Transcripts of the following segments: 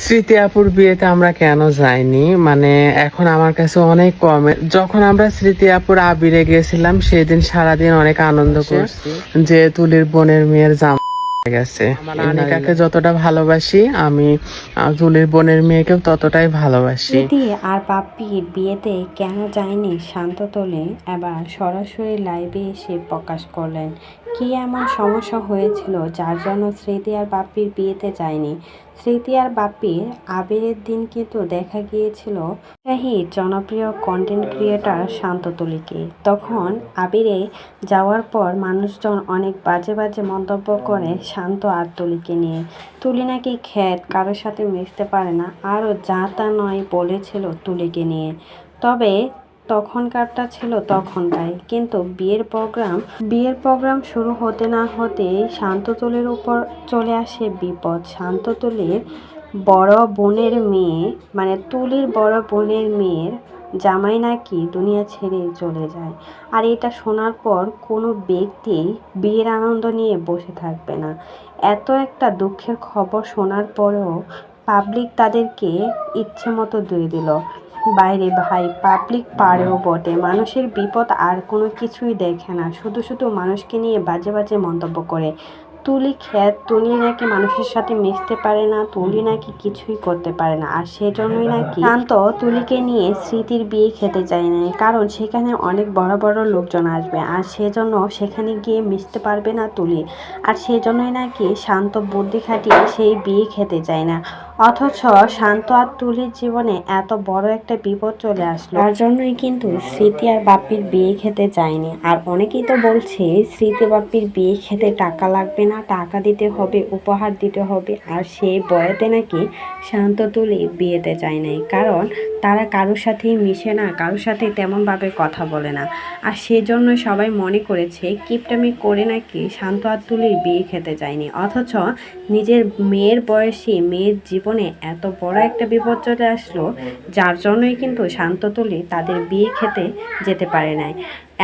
স্মৃতি আপুর বিয়েতে আমরা কেন যাইনি, মানে এখন আমার কাছে অনেক কমে। যখন আমরা স্মৃতি আপুর আবিরে গেছিলাম সেদিন সারাদিন অনেক আনন্দ করছি যে তুলির বোনের মেয়ের জামা হয়ে গেছে। আমার আনিকাকে যতটা ভালোবাসি আমি তুলির বোনের মেয়েকেও ততটাই ভালোবাসি। স্মৃতি আর পাপ্পির বিয়েতে কেন যায়নি শান্ত তোলে এবার সরাসরি লাইভে এসে প্রকাশ করলেন কি এমন সমস্যা হয়েছিল যার জন্য স্মৃতি আর পাপ্পির বিয়েতে যায়নি। স্মৃতি আর পাপ্পির আবিরের দিন কিন্তু দেখা গিয়েছিল শাহির জনপ্রিয় কন্টেন্ট ক্রিয়েটার শান্ত তুলিকে। তখন আবিরে যাওয়ার পর মানুষজন অনেক বাজে বাজে মন্তব্য করে শান্ত আর তুলিকে নিয়ে। তুলি নাকি খ্যাত, কারোর সাথে মিশতে পারে না, আরও যা তা নয় বলেছিল তুলিকে নিয়ে। তবে তখনকারটা ছিল তখনটাই, কিন্তু বিয়ের প্রোগ্রাম শুরু হতে না হতেই শান্ততুলির উপর চলে আসে বিপদ। শান্ততুলির বড় বোনের মেয়ে, মানে তুলির বড় বোনের মেয়ের জামাই নাকি দুনিয়া ছেড়ে চলে যায়। আর এটা শোনার পর কোনো ব্যক্তি বিয়ের আনন্দ নিয়ে বসে থাকবে না। এত একটা দুঃখের খবর শোনার পরেও পাবলিক তাদেরকে ইচ্ছে মতো দিয়ে দিল। বাইরে ভাই, পাবলিক পারেও বটে, মানুষের বিপদ আর কোনো কিছুই দেখে না, শুধু শুধু মানুষকে নিয়ে বাজে বাজে মন্তব্য করে। তুলি খ্যাত, তুলি নাকি মানুষের সাথে মিশতে পারে না, তুলি নাকি কিছুই করতে পারে না, আর সেজন্যই নাকি শান্ত তুলিকে নিয়ে স্মৃতির বিয়ে খেতে চায় না, কারণ সেখানে অনেক বড় বড় লোকজন আসবে, আর সেজন্য সেখানে গিয়ে মিশতে পারবে না তুলি। আর সেজন্যই নাকি শান্ত বুদ্ধি খাটিয়ে সেই বিয়ে খেতে চায় না। অথচ শান্ত আর তুলির জীবনে এত বড় একটা বিপদ চলে আসলো, তার জন্যই কিন্তু স্মৃতি আর বাপ্পির বিয়ে খেতে চায়নি। আর অনেকেই তো বলছে স্মৃতি বাপ্পির বিয়ে খেতে টাকা লাগবে না, টাকা দিতে হবে, উপহার দিতে হবে, আর সেই বয়েতে নাকি শান্ত তুলি বিয়েতে চায় নাই, কারণ তারা কারোর সাথেই মিশে না, কারোর সাথে তেমনভাবে কথা বলে না। আর সেজন্য সবাই মনে করেছে কিপটামি করে নাকি শান্ত আর তুলির বিয়ে খেতে চায়নি। অথচ নিজের মেয়ের বয়সী মেয়ের জীবনে এত বড় একটা বিপদ চলে আসলো, যার জন্যই কিন্তু শান্ত তুলি তাদের বিয়ে খেতে যেতে পারে নাই।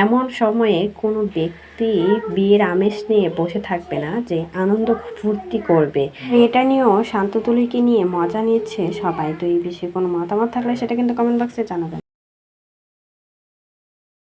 এমন সময়ে কোনো ব্যক্তি বিয়ের আমেজ নিয়ে বসে থাকবে না যে আনন্দ ফুর্তি করবে। এটা নিয়েও শান্ত তুলিকে নিয়ে মজা নিচ্ছে সবাই। তো এই বিষয়ে কোনো মতামত থাকলে সেটা কিন্তু কমেন্ট বক্সে জানাবেন।